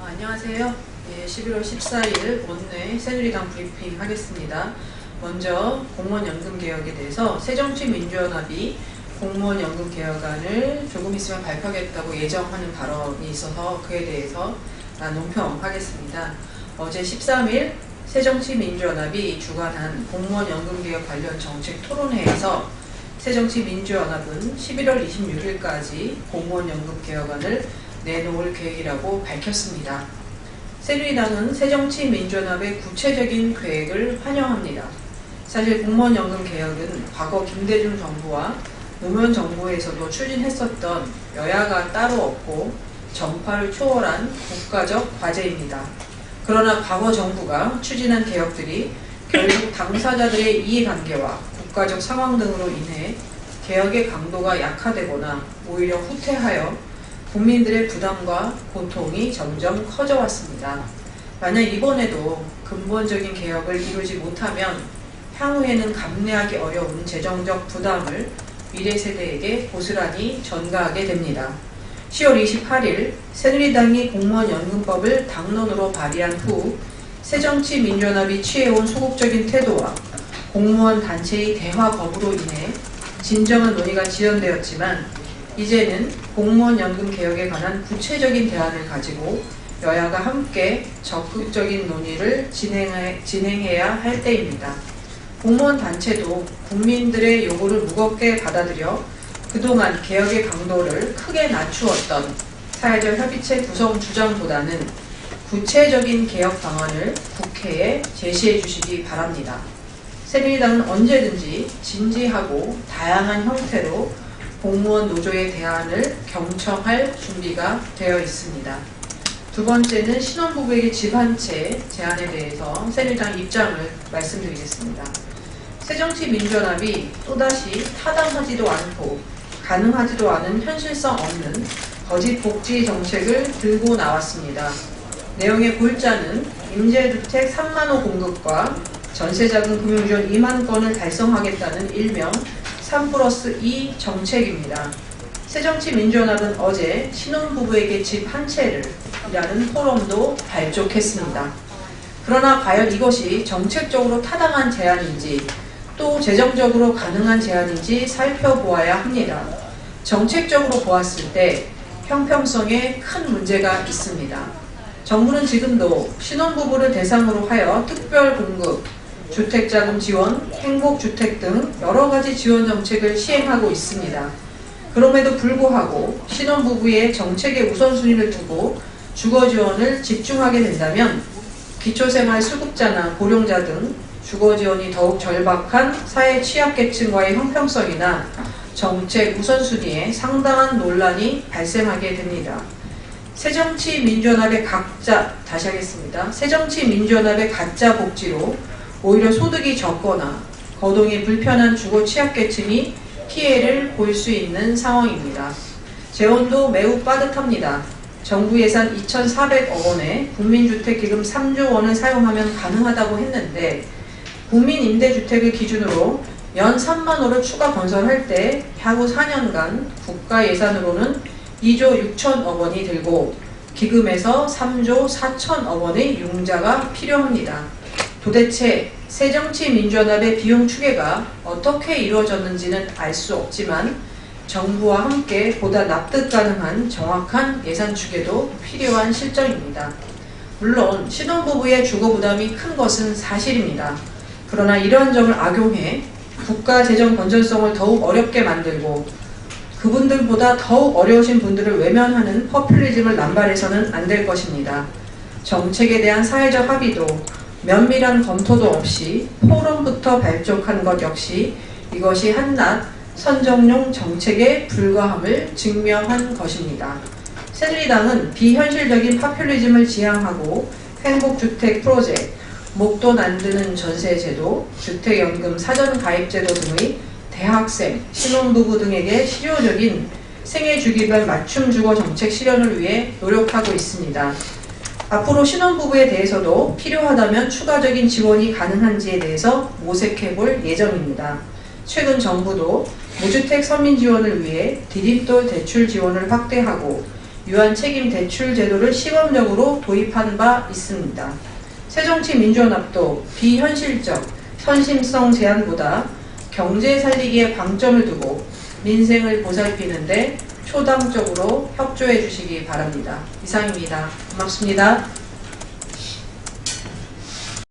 안녕하세요. 11월 14일 원내 새누리당 브리핑 하겠습니다. 먼저 공무원연금 개혁에 대해서 새정치민주연합이 공무원연금 개혁안을 조금 있으면 발표하겠다고 예정하는 발언이 있어서 그에 대해서 논평하겠습니다. 어제 13일 새정치민주연합이 주관한 공무원연금 개혁 관련 정책 토론회에서 새정치민주연합은 11월 26일까지 공무원연금 개혁안을 내놓을 계획이라고 밝혔습니다. 새누리당은 새정치민주연합의 구체적인 계획을 환영합니다. 사실 공무원연금 개혁은 과거 김대중 정부와 노무현 정부에서도 추진했었던 여야가 따로 없고 정파를 초월한 국가적 과제입니다. 그러나 과거 정부가 추진한 개혁들이 결국 당사자들의 이해관계와 국가적 상황 등으로 인해 개혁의 강도가 약화되거나 오히려 후퇴하여 국민들의 부담과 고통이 점점 커져왔습니다. 만약 이번에도 근본적인 개혁을 이루지 못하면 향후에는 감내하기 어려운 재정적 부담을 미래 세대에게 고스란히 전가하게 됩니다. 10월 28일 새누리당이 공무원연금법을 당론으로 발의한 후 새정치민주연합이 취해온 소극적인 태도와 공무원 단체의 대화 거부로 인해 진정한 논의가 지연되었지만 이제는 공무원연금 개혁에 관한 구체적인 대안을 가지고 여야가 함께 적극적인 논의를 진행해야 할 때입니다. 공무원 단체도 국민들의 요구를 무겁게 받아들여 그동안 개혁의 강도를 크게 낮추었던 사회적 협의체 구성 주장보다는 구체적인 개혁 방안을 국회에 제시해 주시기 바랍니다. 새누리당은 언제든지 진지하고 다양한 형태로 공무원 노조의 대안을 경청할 준비가 되어 있습니다. 두 번째는 신혼부부에게 집 한 채 제안에 대해서 새누리당 입장을 말씀드리겠습니다. 새정치민주연합이 또다시 타당하지도 않고 가능하지도 않은 현실성 없는 거짓 복지 정책을 들고 나왔습니다. 내용의 골자는 임대주택 3만호 공급과 전세자금 금융지원 2만 건을 달성하겠다는 일명 3+2 정책입니다. 새정치민주연합은 어제 신혼부부에게 집 한 채를 이라는 포럼도 발족했습니다. 그러나 과연 이것이 정책적으로 타당한 제안인지 또 재정적으로 가능한 제안인지 살펴보아야 합니다. 정책적으로 보았을 때 형평성에 큰 문제가 있습니다. 정부는 지금도 신혼부부를 대상으로 하여 특별 공급, 주택자금 지원, 행복주택 등 여러 가지 지원 정책을 시행하고 있습니다. 그럼에도 불구하고 신혼부부의 정책의 우선순위를 두고 주거 지원을 집중하게 된다면 기초생활수급자나 고령자 등 주거 지원이 더욱 절박한 사회 취약계층과의 형평성이나 정책 우선순위에 상당한 논란이 발생하게 됩니다. 새정치민주연합의 가짜 복지로 오히려 소득이 적거나 거동이 불편한 주거 취약계층이 피해를 볼 수 있는 상황입니다. 재원도 매우 빠듯합니다. 정부 예산 2,400억 원에 국민주택기금 3조 원을 사용하면 가능하다고 했는데 국민임대주택을 기준으로 연 3만 호를 추가 건설할 때 향후 4년간 국가 예산으로는 2조 6천억 원이 들고 기금에서 3조 4천억 원의 융자가 필요합니다. 도대체 새정치민주연합의 비용 추계가 어떻게 이루어졌는지는 알 수 없지만 정부와 함께 보다 납득 가능한 정확한 예산 추계도 필요한 실정입니다. 물론 신혼부부의 주거 부담이 큰 것은 사실입니다. 그러나 이러한 점을 악용해 국가 재정 건전성을 더욱 어렵게 만들고 그분들보다 더욱 어려우신 분들을 외면하는 포퓰리즘을 남발해서는 안 될 것입니다. 정책에 대한 사회적 합의도 면밀한 검토도 없이 포럼부터 발족한 것 역시 이것이 한낱 선정용 정책에 불과함을 증명한 것입니다. 새누리당은 비현실적인 포퓰리즘을 지향하고 행복주택 프로젝트, 목돈 안 드는 전세제도, 주택연금 사전가입제도 등의 대학생, 신혼부부 등에게 실효적인 생애주기별 맞춤주거 정책 실현을 위해 노력하고 있습니다. 앞으로 신혼부부에 대해서도 필요하다면 추가적인 지원이 가능한지에 대해서 모색해 볼 예정입니다. 최근 정부도 무주택 서민 지원을 위해 디딤돌 대출 지원을 확대하고 유한책임 대출 제도를 시범적으로 도입하는 바 있습니다. 새정치민주연합도 비현실적 선심성 제안보다 경제 살리기에 방점을 두고 민생을 보살피는데 초당적으로 협조해 주시기 바랍니다. 이상입니다. 고맙습니다.